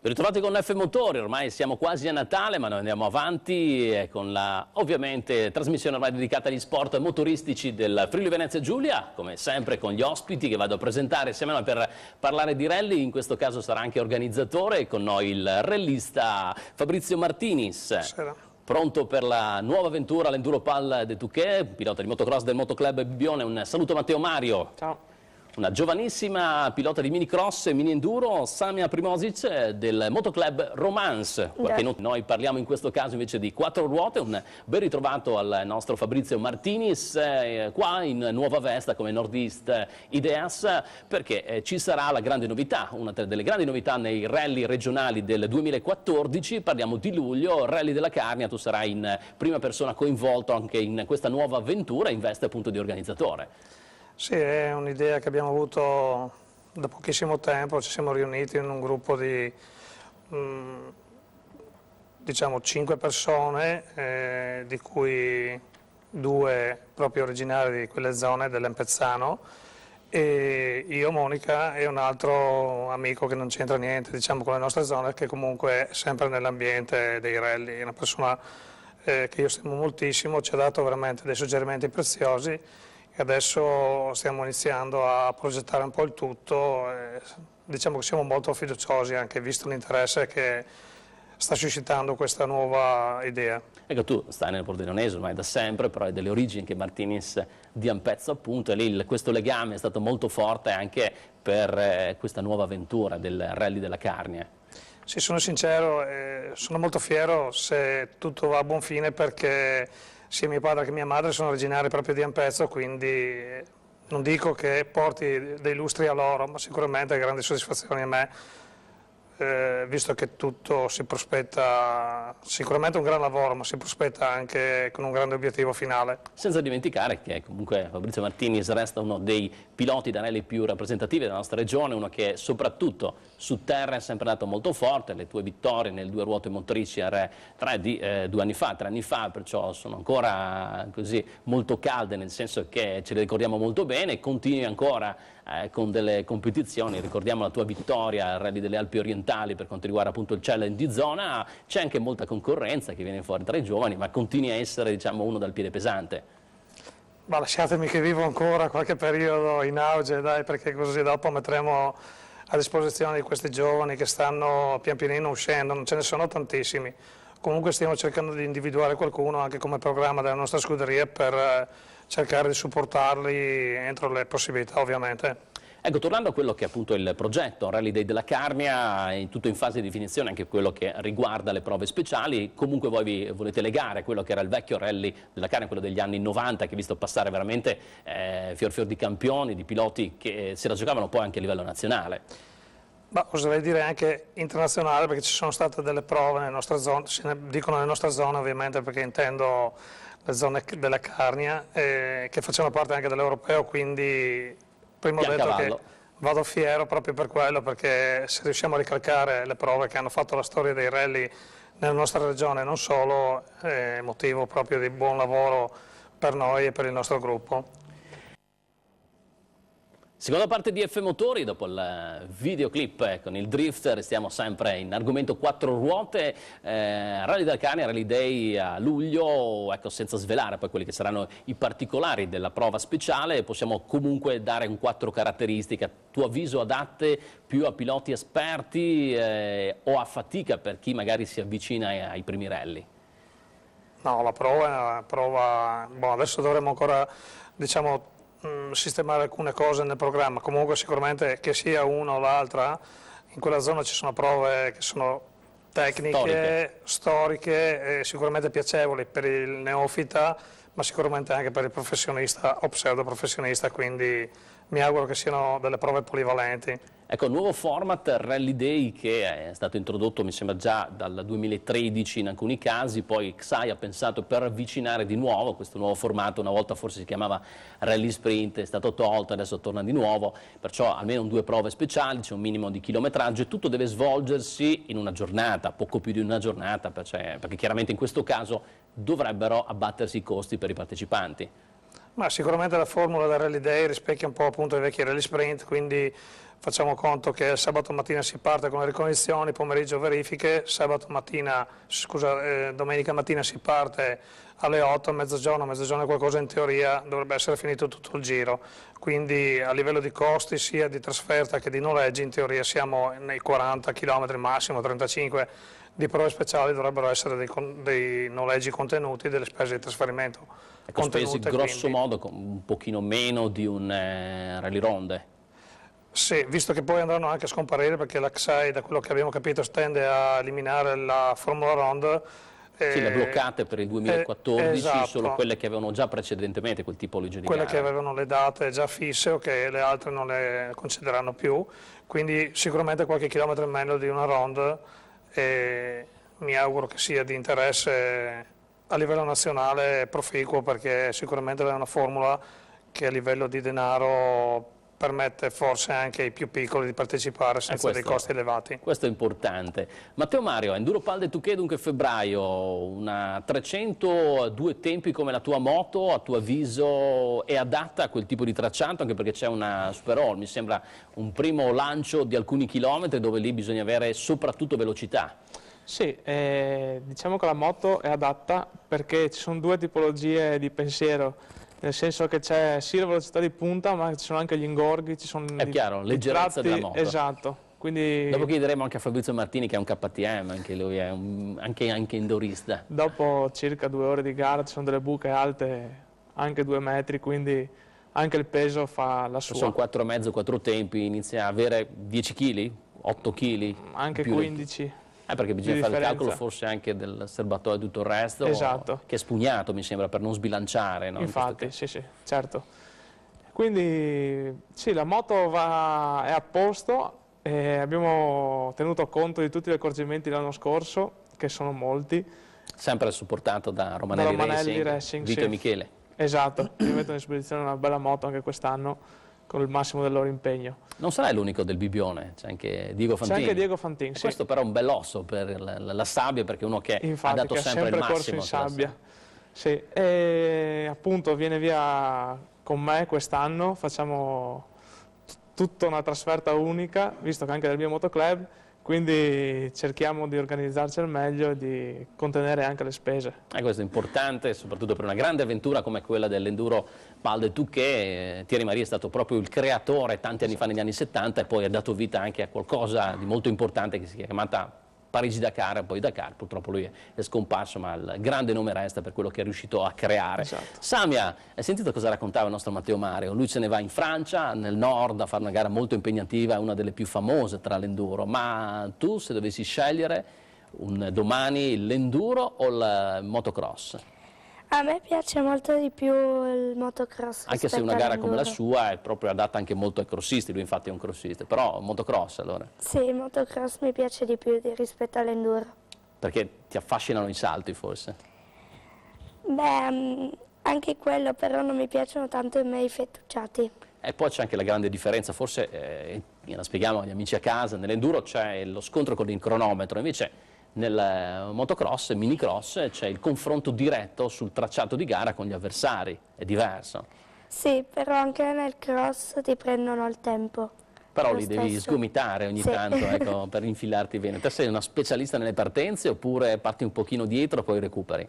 Ben ritrovati con F Motori, ormai siamo quasi a Natale, ma noi andiamo avanti con la, ovviamente, trasmissione ormai dedicata agli sport motoristici del Friuli Venezia Giulia, come sempre con gli ospiti che vado a presentare insieme a noi per parlare di rally. In questo caso sarà anche organizzatore, con noi il rallista Fabrizio Martinis. Buonasera. Pronto per la nuova avventura, l'Enduro Pal de Touquet, pilota di motocross del Motoclub Bibbione. Un saluto a Matteo Mario. Ciao. Una giovanissima pilota di minicross e mini enduro, Samia Primosic del Motoclub Romance. Noi parliamo in questo caso invece di quattro ruote. Un ben ritrovato al nostro Fabrizio Martinis, qua in nuova veste come Nord-East Ideas, perché ci sarà la grande novità, una delle grandi novità nei rally regionali del 2014. Parliamo di luglio, Rally della Carnia. Tu sarai in prima persona coinvolto anche in questa nuova avventura in veste appunto di organizzatore. Sì, è un'idea che abbiamo avuto da pochissimo tempo. Ci siamo riuniti in un gruppo di diciamo 5 persone, di cui 2 proprio originari di quelle zone dell'Empezzano, e io, Monica, e un altro amico che non c'entra niente, diciamo, con le nostre zone, che comunque è sempre nell'ambiente dei rally. È una persona che io stimo moltissimo, ci ha dato veramente dei suggerimenti preziosi. Adesso stiamo iniziando a progettare un po' il tutto, diciamo che siamo molto fiduciosi, anche visto l'interesse che sta suscitando questa nuova idea. Ecco, tu stai nel Pordenonese ormai da sempre, però hai delle origini che Martinis di Ampezzo appunto, e lì questo legame è stato molto forte anche per questa nuova avventura del Rally della Carnia. Sì, sono sincero, sono molto fiero se tutto va a buon fine, perché sia mio padre che mia madre sono originari proprio di Ampezzo, quindi non dico che porti dei lustri a loro, ma sicuramente grandi soddisfazioni a me, visto che tutto si prospetta, sicuramente un gran lavoro, ma si prospetta anche con un grande obiettivo finale. Senza dimenticare che comunque Fabrizio Martinis resta uno dei piloti da rally più rappresentativi della nostra regione, uno che soprattutto su terra è sempre andato molto forte. Le tue vittorie nel due ruote motrici R3 di 2 anni fa, 3 anni fa, perciò sono ancora così molto calde, nel senso che ce le ricordiamo molto bene. Continui ancora con delle competizioni, ricordiamo la tua vittoria al Rally delle Alpi Orientali per quanto riguarda appunto il challenge di zona. C'è anche molta concorrenza che viene fuori tra i giovani, ma continui a essere, diciamo, uno dal piede pesante. Ma lasciatemi che vivo ancora qualche periodo in auge, dai, perché così dopo metteremo a disposizione di questi giovani che stanno pian pianino uscendo. Non ce ne sono tantissimi. Comunque stiamo cercando di individuare qualcuno anche come programma della nostra scuderia per cercare di supportarli entro le possibilità, ovviamente. Ecco, tornando a quello che è appunto il progetto Rally Day della Carnia, è tutto in fase di definizione anche quello che riguarda le prove speciali. Comunque voi vi volete legare a quello che era il vecchio Rally della Carnia, quello degli anni 90, che ha visto passare veramente fior di campioni, di piloti che se la giocavano poi anche a livello nazionale. Ma oserei dire anche internazionale, perché ci sono state delle prove nelle nostre zone, dicono nelle nostre zone ovviamente, perché intendo le zone della Carnia, che facciano parte anche dell'europeo, quindi prima ho detto che vado fiero proprio per quello, perché se riusciamo a ricalcare le prove che hanno fatto la storia dei rally nella nostra regione, non solo, è motivo proprio di buon lavoro per noi e per il nostro gruppo. Seconda parte di F Motori, dopo il videoclip con il drift, restiamo sempre in argomento quattro ruote, Rally della Carnia, Rally Day a luglio. Ecco, senza svelare poi quelli che saranno i particolari della prova speciale, possiamo comunque dare un 4 caratteristiche, a tuo avviso adatte più a piloti esperti o a fatica per chi magari si avvicina ai primi rally? No, la prova è una prova, adesso dovremo ancora, diciamo, sistemare alcune cose nel programma. Comunque sicuramente, che sia una o l'altra, in quella zona ci sono prove che sono tecniche, storiche, sicuramente piacevoli per il neofita, ma sicuramente anche per il professionista o pseudo professionista, quindi mi auguro che siano delle prove polivalenti. Ecco, nuovo format Rally Day che è stato introdotto mi sembra già dal 2013 in alcuni casi, poi XAI ha pensato per avvicinare di nuovo questo nuovo formato. Una volta forse si chiamava Rally Sprint, è stato tolto, adesso torna di nuovo, perciò almeno 2 prove speciali, c'è un minimo di chilometraggio e tutto deve svolgersi in una giornata, poco più di una giornata, perché chiaramente in questo caso dovrebbero abbattersi i costi per i partecipanti. Ma sicuramente la formula del Rally Day rispecchia un po' appunto i vecchi Rally Sprint, quindi facciamo conto che sabato mattina si parte con le ricognizioni, pomeriggio verifiche, domenica mattina si parte alle 8, mezzogiorno e qualcosa in teoria dovrebbe essere finito tutto il giro, quindi a livello di costi sia di trasferta che di noleggi in teoria siamo nei 40 km massimo, 35 di prove speciali dovrebbero essere dei noleggi contenuti, delle spese di trasferimento Ecco, spesi contenute. grosso Quindi, modo un pochino meno di un rally ronde. sì, visto che poi andranno anche a scomparire perché la XAI, da quello che abbiamo capito, tende a eliminare la Formula Round. Sì, le bloccate per il 2014, esatto. solo quelle che avevano già precedentemente quel tipologia di Quelle gara. che avevano le date già fisse o che le altre non le concederanno più, quindi sicuramente qualche chilometro in meno di una Round, e mi auguro che sia di interesse a livello nazionale proficuo, perché sicuramente è una formula che a livello di denaro permette forse anche ai più piccoli di partecipare senza dei costi elevati. Questo è importante. Matteo Mario, Enduro Pal de Touquet, dunque febbraio, una 300 due tempi come la tua moto, a tuo avviso è adatta a quel tipo di tracciato, anche perché c'è una Superall, mi sembra un primo lancio di alcuni chilometri dove lì bisogna avere soprattutto velocità. Sì, diciamo che la moto è adatta perché ci sono due tipologie di pensiero, nel senso che c'è sì la velocità di punta, ma ci sono anche gli ingorghi, ci sono è chiaro, leggerezza della moto. Esatto. Quindi, dopo chiederemo anche a Fabrizio Martini che è un KTM, anche lui è anche indorista. Dopo circa 2 ore di gara ci sono delle buche alte anche 2 metri, quindi anche il peso fa la sua. Sono 4,5, 4 tempi, inizia a avere 10 kg, 8 kg? Anche 15. Perché bisogna fare il calcolo forse anche del serbatoio e tutto il resto, esatto, che è spugnato mi sembra per non sbilanciare. No? Infatti, sì, certo. Quindi sì, la moto è a posto, abbiamo tenuto conto di tutti gli accorgimenti dell'anno scorso, che sono molti. Sempre supportato da Romanelli Racing, Vito e Michele. Esatto, mi mettono in disposizione una bella moto anche quest'anno, con il massimo del loro impegno. Non sarai l'unico del Bibbione, c'è anche Diego Fantini. C'è anche Diego Fantini, sì. Questo però è un bell'osso per la sabbia, perché uno che ha dato sempre il massimo. Corso in sabbia. Sì, e appunto viene via con me quest'anno, facciamo tutta una trasferta unica, visto che anche del mio motoclub, quindi cerchiamo di organizzarci al meglio e di contenere anche le spese. Questo è importante, soprattutto per una grande avventura come quella dell'Enduro Pal de Touquet. Thierry Marie è stato proprio il creatore tanti anni fa, negli anni 70, e poi ha dato vita anche a qualcosa di molto importante che si è chiamata Parigi-Dakar, poi Dakar. Purtroppo lui è scomparso, ma il grande nome resta per quello che è riuscito a creare. Esatto. Samia, hai sentito cosa raccontava il nostro Matteo Mario? Lui se ne va in Francia, nel nord, a fare una gara molto impegnativa, una delle più famose tra l'enduro. Ma tu, se dovessi scegliere domani l'enduro o il motocross? A me piace molto di più il motocross. Anche se una gara come la sua è proprio adatta anche molto ai crossisti, lui infatti è un crossista, però motocross allora? Sì, il motocross mi piace di più rispetto all'enduro. Perché ti affascinano i salti forse? Beh, anche quello, però non mi piacciono tanto i fettucciati. E poi c'è anche la grande differenza, forse la spieghiamo agli amici a casa, nell'enduro c'è lo scontro con il cronometro, invece nel motocross e minicross c'è il confronto diretto sul tracciato di gara con gli avversari, è diverso. Sì, però anche nel cross ti prendono il tempo. Però li devi sgomitare ogni tanto, ecco, per infilarti bene. Te sei una specialista nelle partenze oppure parti un pochino dietro e poi recuperi?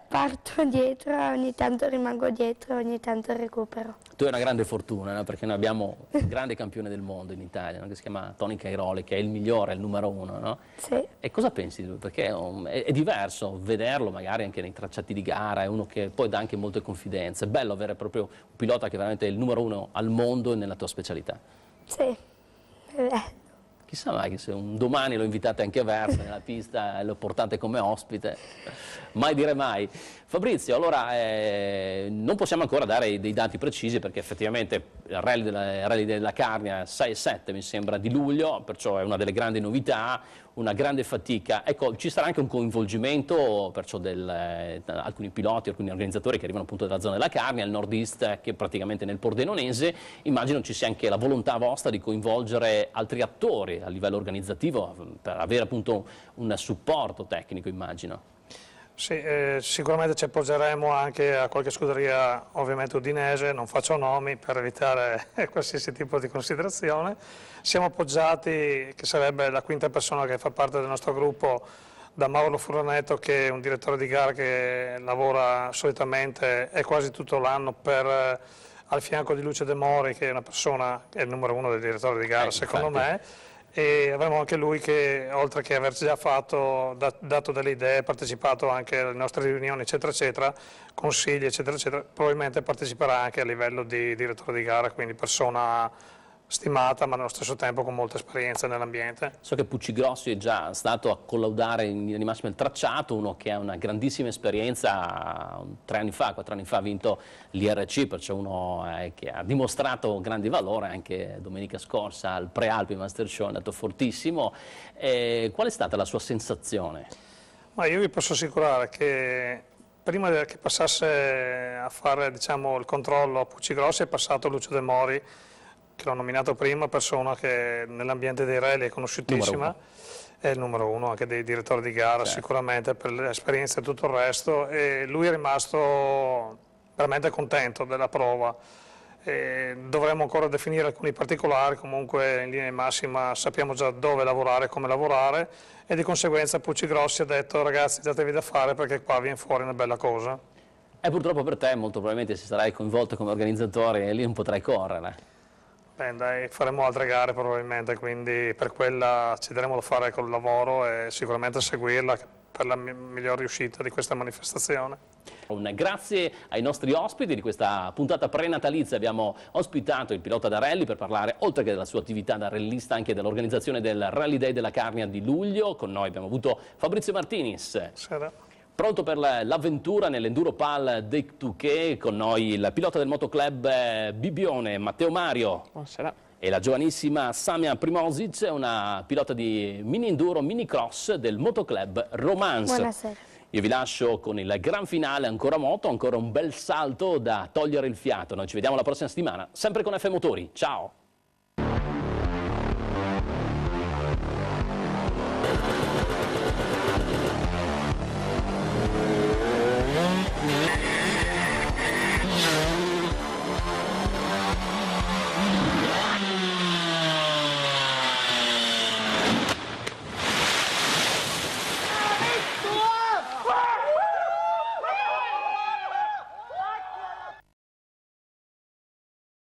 Parto dietro, ogni tanto rimango dietro, ogni tanto recupero. Tu hai una grande fortuna, no? Perché noi abbiamo un grande campione del mondo in Italia, no? Che si chiama Tony Cairoli, che è il migliore, è il numero 1, no? Sì. E cosa pensi di lui? Perché è diverso vederlo magari anche nei tracciati di gara, è uno che poi dà anche molte confidenze. È bello avere proprio un pilota che veramente è il numero 1 al mondo nella tua specialità. Sì. Chissà mai che se un domani lo invitate anche a Versa nella pista e lo portate come ospite, mai dire mai. Fabrizio, allora non possiamo ancora dare dei dati precisi perché effettivamente il Rally della Carnia 6 e 7 mi sembra di luglio, perciò è una delle grandi novità, una grande fatica. Ecco, ci sarà anche un coinvolgimento perciò alcuni piloti, alcuni organizzatori che arrivano appunto dalla zona della Carnia, il nord-est che è praticamente nel Pordenonese. Immagino ci sia anche la volontà vostra di coinvolgere altri attori a livello organizzativo per avere appunto un supporto tecnico, immagino. Sì, sicuramente ci appoggeremo anche a qualche scuderia ovviamente udinese, non faccio nomi per evitare qualsiasi tipo di considerazione. Siamo appoggiati, che sarebbe la quinta persona che fa parte del nostro gruppo, da Mauro Furanetto, che è un direttore di gara che lavora solitamente e quasi tutto l'anno al fianco di Lucio De Mori, che è una persona, è il numero uno del direttore di gara secondo me. E avremo anche lui che, oltre che averci già dato delle idee, partecipato anche alle nostre riunioni eccetera eccetera, consigli eccetera eccetera, probabilmente parteciperà anche a livello di direttore di gara, quindi persona stimata ma nello stesso tempo con molta esperienza nell'ambiente. So che Pucci Grossi è già stato a collaudare in linea di massima il tracciato, uno che ha una grandissima esperienza, 3 anni fa, 4 anni fa ha vinto l'IRC, perciò uno che ha dimostrato grande valore, anche domenica scorsa al Prealpi Master Show è andato fortissimo. Qual è stata la sua sensazione? Ma io vi posso assicurare che prima che passasse a fare, diciamo, il controllo a Pucci Grossi è passato Lucio De Mori, che l'ho nominato prima, persona che nell'ambiente dei rally è conosciutissima, è il numero uno anche dei direttori di gara, certo, sicuramente per l'esperienza e tutto il resto, e lui è rimasto veramente contento della prova. Dovremmo ancora definire alcuni particolari, comunque in linea di massima sappiamo già dove lavorare, come lavorare, e di conseguenza Pucci Grossi ha detto: ragazzi, datevi da fare perché qua viene fuori una bella cosa. E purtroppo per te molto probabilmente se sarai coinvolto come organizzatore e lì non potrai correre. Beh, dai, faremo altre gare probabilmente, quindi per quella ci daremo da fare col lavoro e sicuramente seguirla per la miglior riuscita di questa manifestazione. Un grazie ai nostri ospiti di questa puntata prenatalizia. Abbiamo ospitato il pilota da rally per parlare, oltre che della sua attività da rallista, anche dell'organizzazione del Rally Day della Carnia di luglio. Con noi abbiamo avuto Fabrizio Martinis. Sera. Pronto per l'avventura nell'Enduro Pal Day 2K, con noi il pilota del motoclub Bibione, Matteo Mario. Buonasera. E la giovanissima Samia Primosic, una pilota di mini enduro, mini cross del motoclub Romance. Buonasera. Io vi lascio con il gran finale, ancora moto, ancora un bel salto da togliere il fiato. Noi ci vediamo la prossima settimana, sempre con F Motori. Ciao!